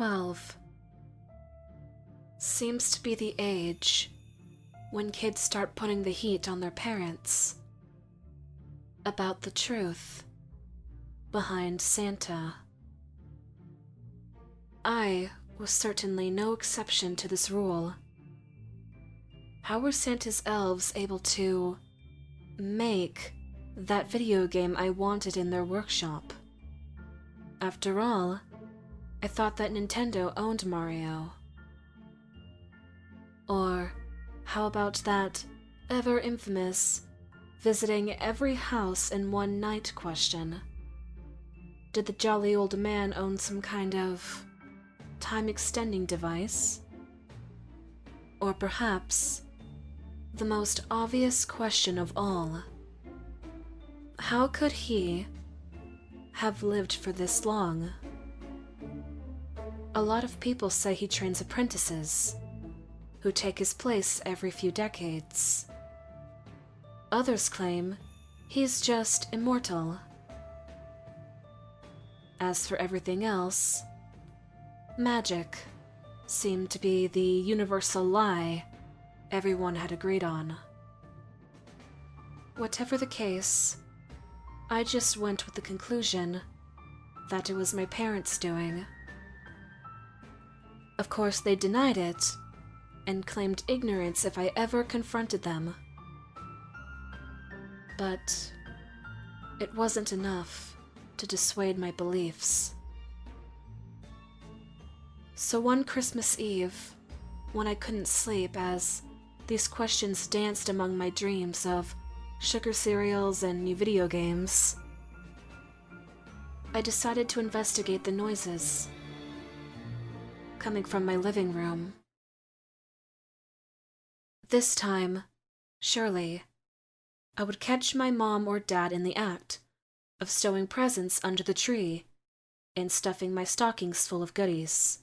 12 seems to be the age when kids start putting the heat on their parents about the truth behind Santa. I was certainly no exception to this rule. How were Santa's elves able to make that video game I wanted in their workshop? After all, I thought that Nintendo owned Mario. Or how about that ever-infamous visiting every house in one night question? Did the jolly old man own some kind of time-extending device? Or perhaps the most obvious question of all, how could he have lived for this long? A lot of people say he trains apprentices who take his place every few decades. Others claim he's just immortal. As for everything else, magic seemed to be the universal lie everyone had agreed on. Whatever the case, I just went with the conclusion that it was my parents' doing. Of course, they denied it and claimed ignorance if I ever confronted them. But it wasn't enough to dissuade my beliefs. So one Christmas Eve, when I couldn't sleep as these questions danced among my dreams of sugar cereals and new video games, I decided to investigate the noises coming from my living room. This time, surely, I would catch my mom or dad in the act of stowing presents under the tree and stuffing my stockings full of goodies.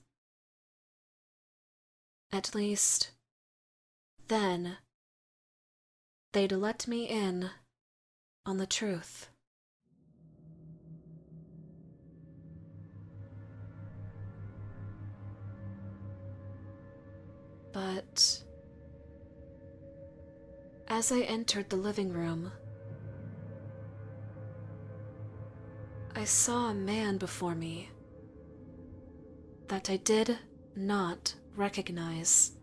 At least, then, they'd let me in on the truth. But as I entered the living room, I saw a man before me that I did not recognize.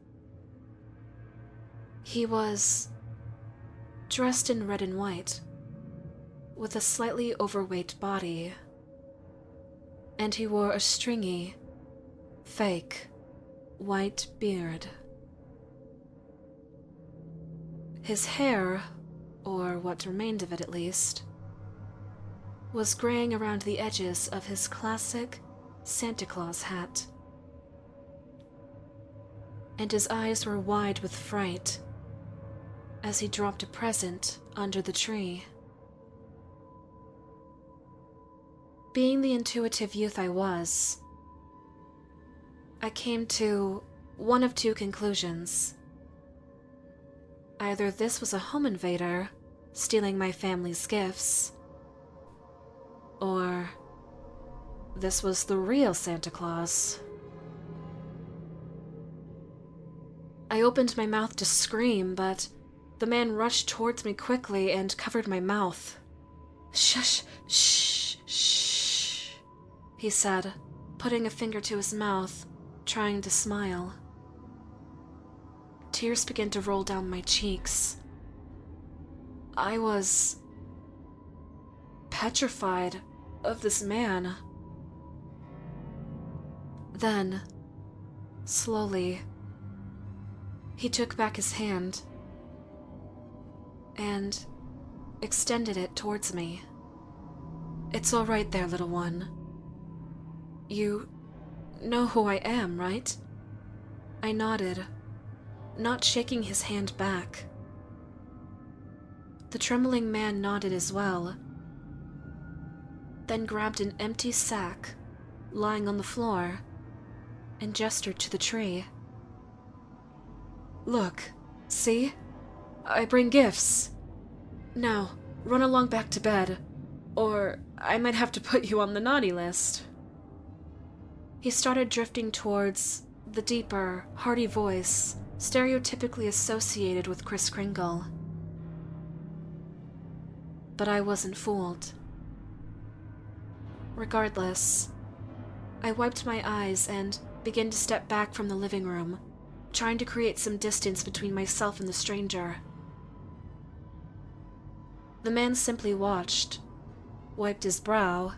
He was dressed in red and white, with a slightly overweight body, and he wore a stringy, fake, white beard. His hair, or what remained of it at least, was graying around the edges of his classic Santa Claus hat, and his eyes were wide with fright as he dropped a present under the tree. Being the intuitive youth I was, I came to one of two conclusions. Either this was a home invader stealing my family's gifts, or this was the real Santa Claus. I opened my mouth to scream, but the man rushed towards me quickly and covered my mouth. "Shush, shh, shh," he said, putting a finger to his mouth, trying to smile. Tears began to roll down my cheeks. I was petrified of this man. Then, slowly, he took back his hand and extended it towards me. "It's all right there, little one. You know who I am, right?" I nodded, not shaking his hand back. The trembling man nodded as well, then grabbed an empty sack lying on the floor and gestured to the tree. "Look, see? I bring gifts. Now, run along back to bed, or I might have to put you on the naughty list." He started drifting towards the deeper, hearty voice stereotypically associated with Kris Kringle. But I wasn't fooled. Regardless, I wiped my eyes and began to step back from the living room, trying to create some distance between myself and the stranger. The man simply watched, wiped his brow,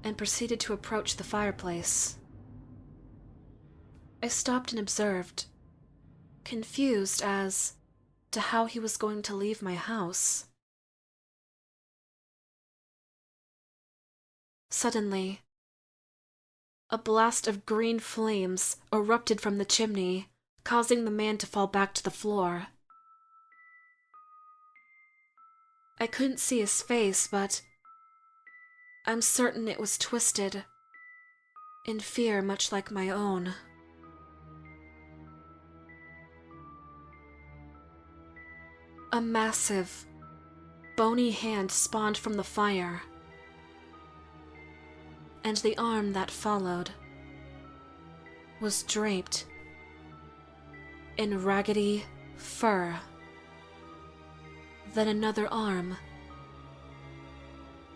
and proceeded to approach the fireplace. I stopped and observed, confused as to how he was going to leave my house. Suddenly, a blast of green flames erupted from the chimney, causing the man to fall back to the floor. I couldn't see his face, but I'm certain it was twisted in fear much like my own. A massive, bony hand spawned from the fire, and the arm that followed was draped in raggedy fur. Then another arm,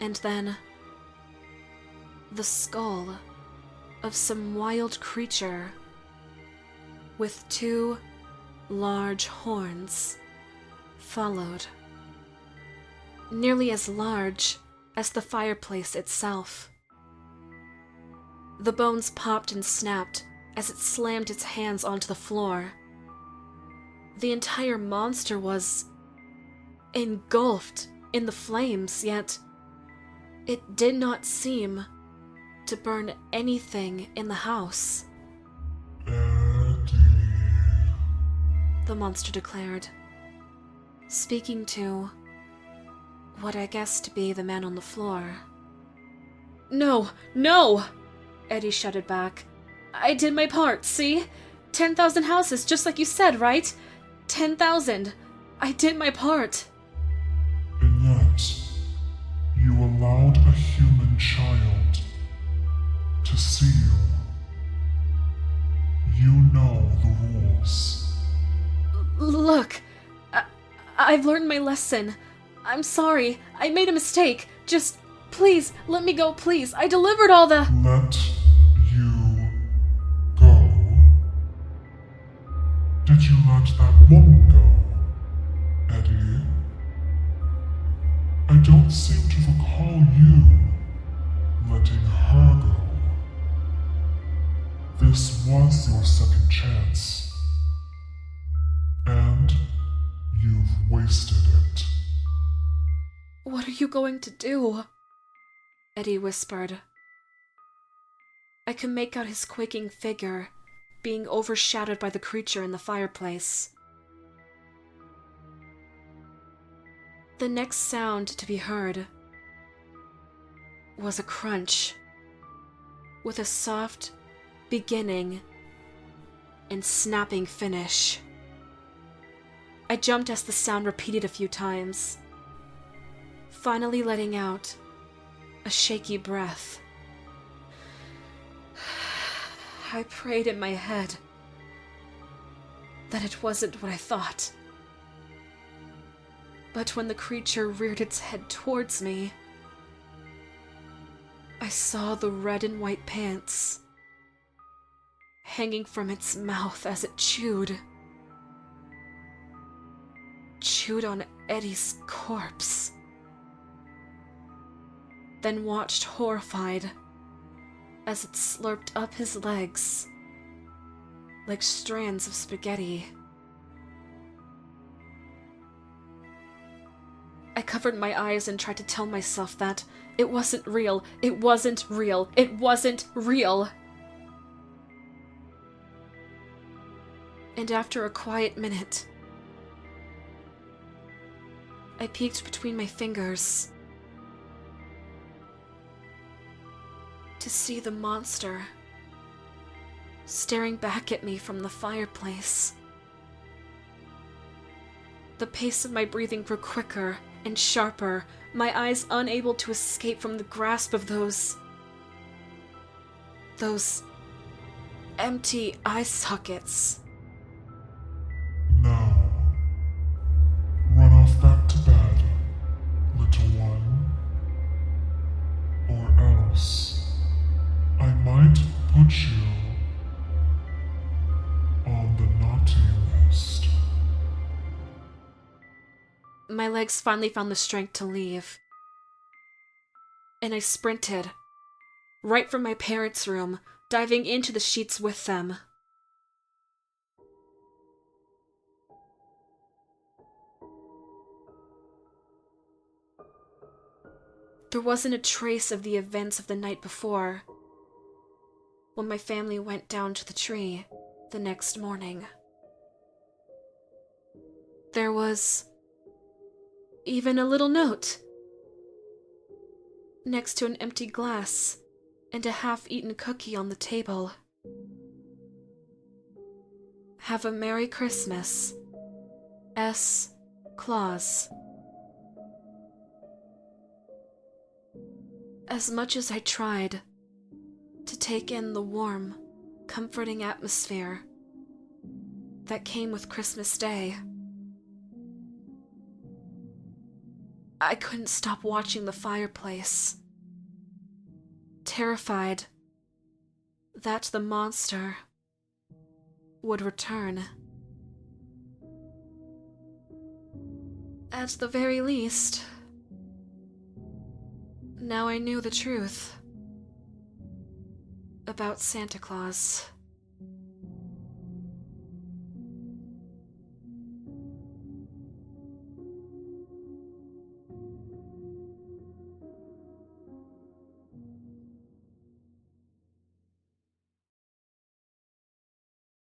and then the skull of some wild creature with 2 large horns followed, nearly as large as the fireplace itself. The bones popped and snapped as it slammed its hands onto the floor. The entire monster was engulfed in the flames, yet it did not seem to burn anything in the house. Eddie. The monster declared, speaking to what I guessed to be the man on the floor. No, no! Eddie shouted back. I did my part, see? 10,000 houses, just like you said, right? 10,000. I did my part. And yet, you allowed a human child to see you. You know the rules. Look, I've learned my lesson. I'm sorry. I made a mistake. Just, please, let me go, please. I delivered all the— Let you go? Did you let that woman go, Eddie? I don't seem to recall you letting her go. This was your second chance, and you've wasted it. What are you going to do? Eddie whispered. I could make out his quaking figure being overshadowed by the creature in the fireplace. The next sound to be heard was a crunch, with a soft beginning and snapping finish. I jumped as the sound repeated a few times, finally letting out a shaky breath. I prayed in my head that it wasn't what I thought. But when the creature reared its head towards me, I saw the red and white pants hanging from its mouth as it chewed on Eddie's corpse. Then watched horrified as it slurped up his legs like strands of spaghetti. I covered my eyes and tried to tell myself that it wasn't real, it wasn't real, it wasn't real. And after a quiet minute, I peeked between my fingers to see the monster staring back at me from the fireplace. The pace of my breathing grew quicker and sharper, my eyes unable to escape from the grasp of those Those empty eye sockets. Now, run off back to bed, little one. Or else, I might put you on the naughty list. My legs finally found the strength to leave, and I sprinted, right from my parents' room, diving into the sheets with them. There wasn't a trace of the events of the night before, when my family went down to the tree the next morning. There was even a little note next to an empty glass and a half-eaten cookie on the table. Have a Merry Christmas. S. Claus. As much as I tried to take in the warm, comforting atmosphere that came with Christmas Day, I couldn't stop watching the fireplace, terrified that the monster would return. At the very least, now I knew the truth about Santa Claus.